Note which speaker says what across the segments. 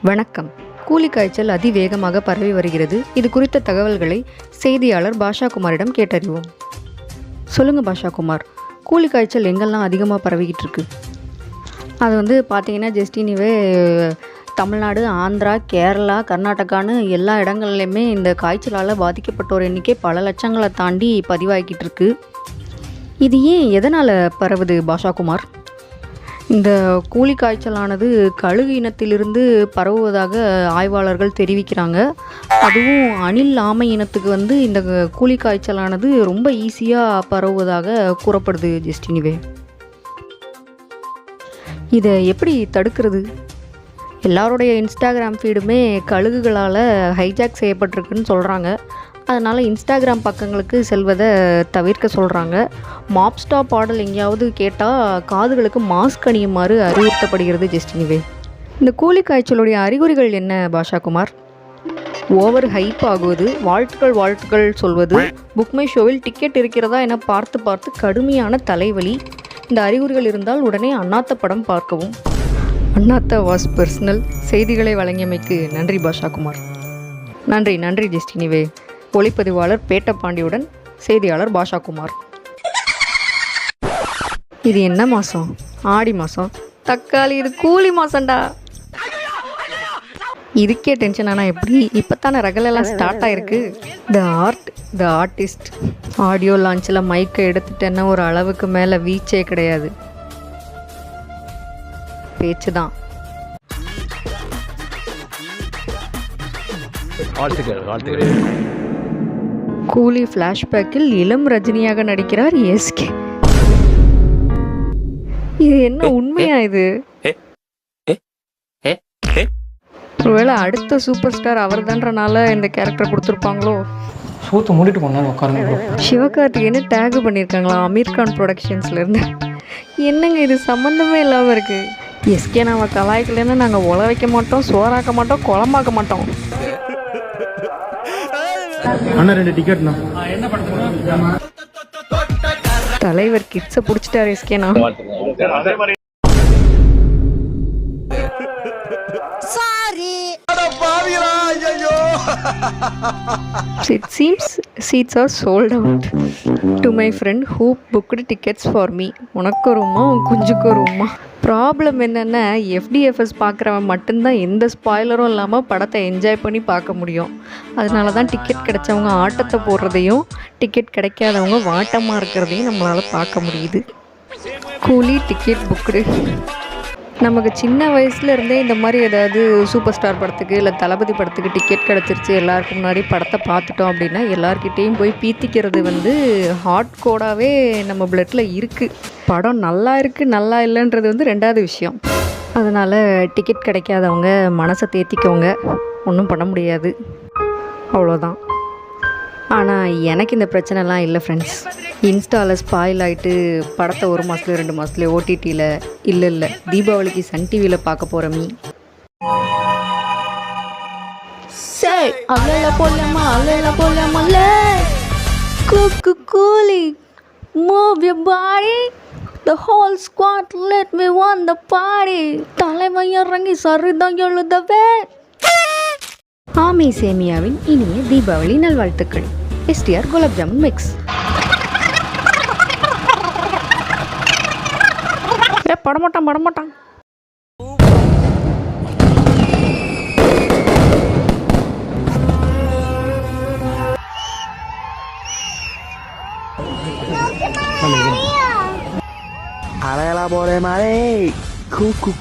Speaker 1: வணக்கம். கூலி காய்ச்சல் அதிவேகமாக பரவி வருகிறது. இது குறித்த தகவல்களை செய்தியாளர் பாஷா குமாரிடம் கேட்டறிவோம். சொல்லுங்க பாஷா குமார், கூலி காய்ச்சல் எங்கெல்லாம் அதிகமாக பரவிக்கிட்டு இருக்கு? அது பார்த்தீங்கன்னா ஜஸ்டினிவே தமிழ்நாடு, ஆந்திரா, கேரளா, கர்நாடகான்னு எல்லா இடங்கள்லையுமே இந்த காய்ச்சலால் பாதிக்கப்பட்டோர் எண்ணிக்கை பல லட்சங்களை தாண்டி பதிவாகிக்கிட்டு இருக்கு. இது ஏன் எதனால் பரவுது பாஷா குமார்? இந்த கூலி காய்ச்சலானது கழுகு இனத்திலிருந்து பரவுவதாக ஆய்வாளர்கள் தெரிவிக்கிறாங்க. அதுவும் அணில் ஆமை இனத்துக்கு இந்த கூலி காய்ச்சலானது ரொம்ப ஈஸியாக பரவுவதாக கூறப்படுது ஜஸ்டினிவே. இதை எப்படி தடுக்கிறது? எல்லாருடைய இன்ஸ்டாகிராம் ஃபீடுமே கழுகுகளால் ஹைஜாக் செய்யப்பட்டிருக்குன்னு சொல்கிறாங்க. அதனால் இன்ஸ்டாகிராம் பக்கங்களுக்கு செல்வதை தவிர்க்க சொல்கிறாங்க. மாப்ஸ்டா பாடல் எங்கேயாவது கேட்டால் காதுகளுக்கு மாஸ்க் அணியுமாறு அறிவுறுத்தப்படுகிறது ஜஸ்டினிவே. இந்த கூலி காய்ச்சலுடைய அறிகுறிகள் என்ன பாஷா குமார்? ஓவர் ஹைப் ஆகுவது, வாழ்த்துக்கள் சொல்வது, புக்மை ஷோவில் டிக்கெட் இருக்கிறதா என பார்த்து கடுமையான தலைவலி. இந்த அறிகுறிகள் இருந்தால் உடனே அண்ணாத்த படம் பார்க்கவும். அண்ணாத்த வாஸ் பர்சனல். செய்திகளை வழங்கியமைக்கு நன்றி பாஷா குமார். நன்றி ஜஸ்டினிவே. ஒளிப்பதிவாளர் பேட்டப்பாண்டியுடன் செய்தியாளர் பாஷா குமார். இது என்ன மாதம்? ஆடி மாதம். தக்காளி, இது கூலி மாதம்டா. இதுக்கே டென்ஷன் ஆனால் எப்படி? இப்போ தானே ரகலெல்லாம் ஸ்டார்ட் ஆகிருக்கு. த ஆர்டிஸ்ட் ஆடியோ லான்ச்சில் மைக்கை எடுத்துட்டேன்னா ஒரு அளவுக்கு மேலே வீச்சே கிடையாது, பேச்சு தான். கூலி ஃப்ளாஷ்பேக்கில் இளம் ரஜினியாக நடிக்கிறார் எஸ்கே. இது என்ன உண்மையா? இது ஒருவேளை அடுத்த சூப்பர் ஸ்டார் அவர் தான்றனால இந்த கேரக்டர் கொடுத்துருப்பாங்களோ? சிவகார்த்திகேயன் டேக் பண்ணியிருக்காங்களா அமீர்கான் ப்ரொடக்ஷன்ஸ்லேருந்து. என்னங்க இது சம்மந்தமே இல்லாமல் இருக்குது. எஸ்கே நாம கலாய்க்கலன்னு நாங்கள் உழ வைக்க மாட்டோம், சோறாக்க மாட்டோம், குழம்பாக்க மாட்டோம். தலைவர் கிட்ஸை பிடிச்சிட்டாரு எஸ்கேனா. It seems seats are sold out. To my friend who booked tickets for me. உனக்கு ரூமா குஞ்சுக்கு ரூமா. ப்ராப்ளம் என்னென்னா FDFS பார்க்குறவன் மட்டும்தான் எந்த ஸ்பாய்லரும் இல்லாமல் படத்தை என்ஜாய் பண்ணி பார்க்க முடியும். அதனால தான் டிக்கெட் கிடைச்சவங்க ஆட்டத்தை போடுறதையும் டிக்கெட் கிடைக்காதவங்க வாட்டமாக இருக்கிறதையும் நம்மளால் பார்க்க முடியுது. கூலி டிக்கெட் புக்குடு. நமக்கு சின்ன வயசுல இருந்தே இந்த மாதிரி ஏதாவது சூப்பர் ஸ்டார் படத்துக்கு இல்லை தளபதி படத்துக்கு டிக்கெட் கிடச்சிருச்சு, எல்லாருக்கும் முன்னாடி படத்தை பார்த்துட்டோம் அப்படின்னா எல்லார்கிட்டேயும் போய் பீத்திக்கிறது ஹாட் கோடாகவே நம்ம பிளட்டில் இருக்குது. படம் நல்லா இருக்குது நல்லா இல்லைன்றது ரெண்டாவது விஷயம். அதனால் டிக்கெட் கிடைக்காதவங்க மனசை தேத்திக்கோங்க, ஒன்றும் பண்ண முடியாது, அவ்வளோதான். ஆனால் எனக்கு இந்த பிரச்சனைலாம் இல்லை ஃப்ரெண்ட்ஸ். இன்ஸ்டாவில் ஸ்பாயில் ஆகிட்டு படத்தை 1 மாதத்துல 2 மாதத்துல OTTயில் இல்லை தீபாவளிக்கு சன் டிவியில் பார்க்க போகிற மீ. கூலி move your body, the whole squad let me want the party. தலைமை இறங்கி சரிதான் எழுதவே. ஆமை சேமியாவின் இனிய தீபாவளி நல்வாழ்த்துக்கள். STR gulab jamun mix. படமாட்டான்.
Speaker 2: Alala bore mare,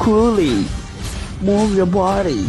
Speaker 2: cool, move your body.